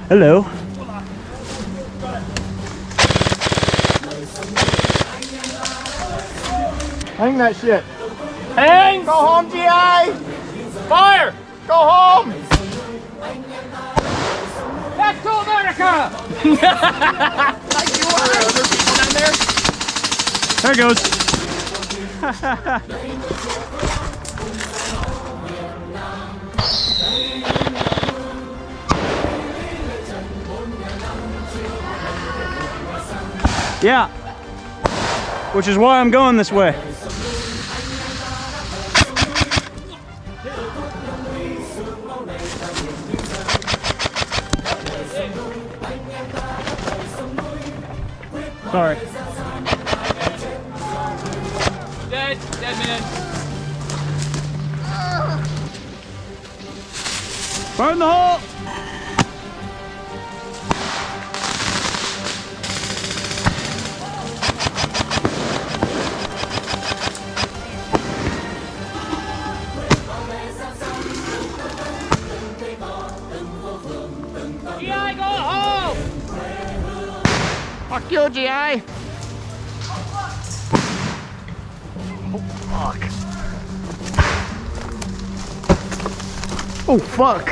Hello. Hang that shit. Hang! Go home, GI! Fire! Go home! Back to America! Like you are. Other people down there? There it goes. Yeah. Which is why I'm going this way. Sorry. Dead man. Burn the hole! GI, go home! Fuck you, GI! Oh, fuck. Oh, fuck.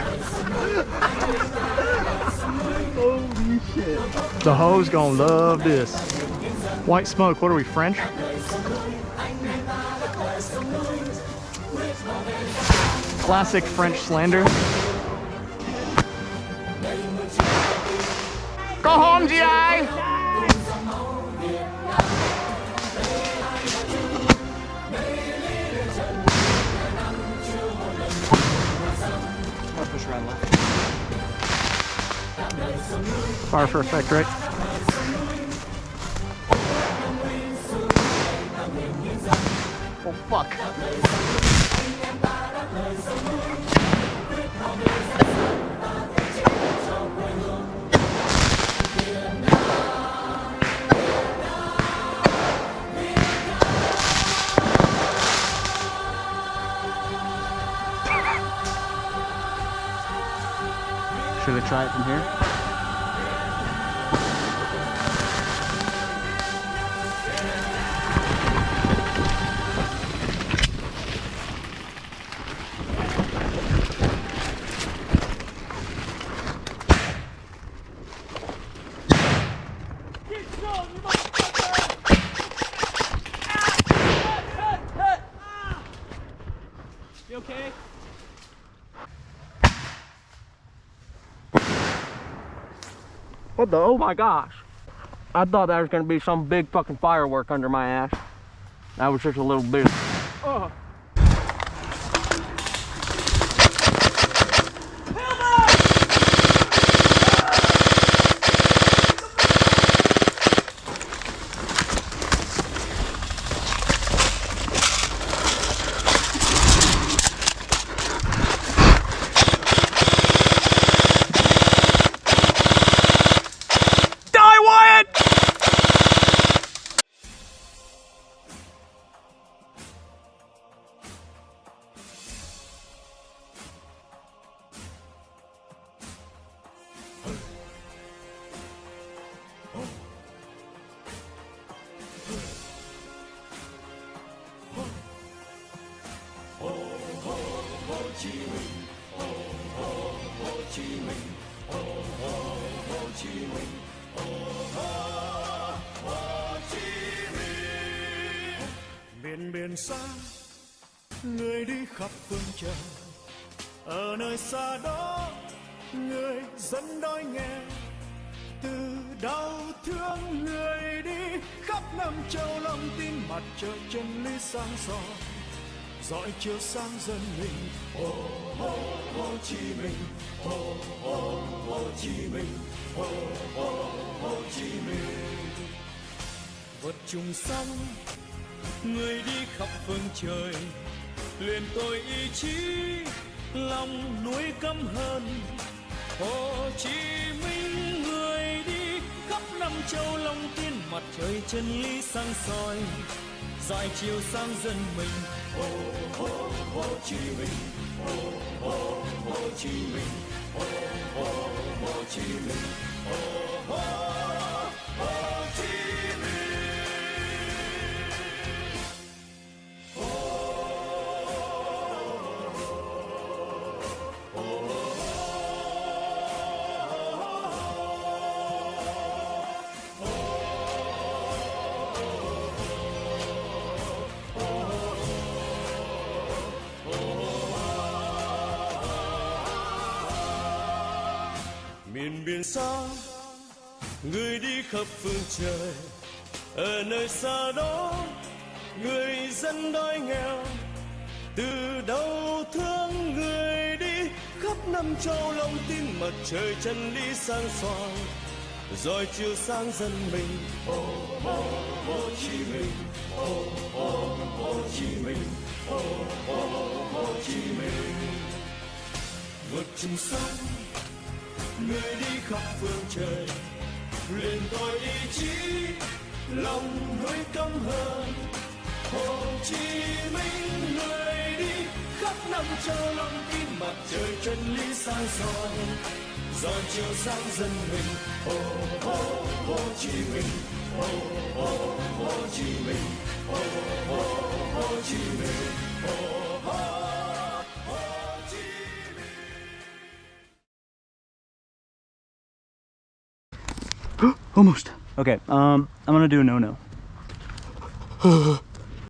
Holy shit. The hoe's gonna love this. White smoke, what are we, French? Classic French slander. Go home, GI! Push around left. Fire for effect, right? Oh, fuck. Should I try it from here? You okay? What the? Oh my gosh. I thought there was gonna be some big fucking firework under my ass. That was just a little bit. Oh. Biển biển xa, người đi khắp phương trời. Ở nơi xa đó, người dân đói nghèo. Từ đau thương người đi khắp năm châu lòng tin mặt trời chân lý sáng soi. Dõi chiếu sáng dân mình, Hồ Chí Minh, Hồ Chí Minh, Hồ Chí Minh. Vượt trùng sông, người đi khắp phương trời, luyện tôi ý chí, lòng núi căm hờn. Hồ Chí Minh, người đi khắp năm châu lòng tin mặt trời chân lý sáng soi. Dọi chiếu sáng dân mình, Hồ Chí Minh, Hồ Chí Minh, Hồ Chí Minh, Hồ Chí Minh. Miền biển xa, người đi khắp phương trời. Ở nơi xa đó, người dân đói nghèo. Từ đau thương người đi khắp năm châu lòng tin mặt trời chân lý sáng soi. Rồi chiều sáng dân mình, Hồ Chí Minh, Hồ Chí Minh, Hồ Chí Minh. Vượt trùng sông, người đi khắp phương trời, liền tôi ý chí lòng nuối căm hờn. Hồ Chí Minh người đi khắp năm châu lòng tin mặt trời chân lý sáng soi. Rồi chiều sáng dân mình, Hồ Chí Minh, Hồ Chí Minh, Hồ Chí Minh, Hồ Chí Minh. Almost. Okay, I'm gonna do a no-no.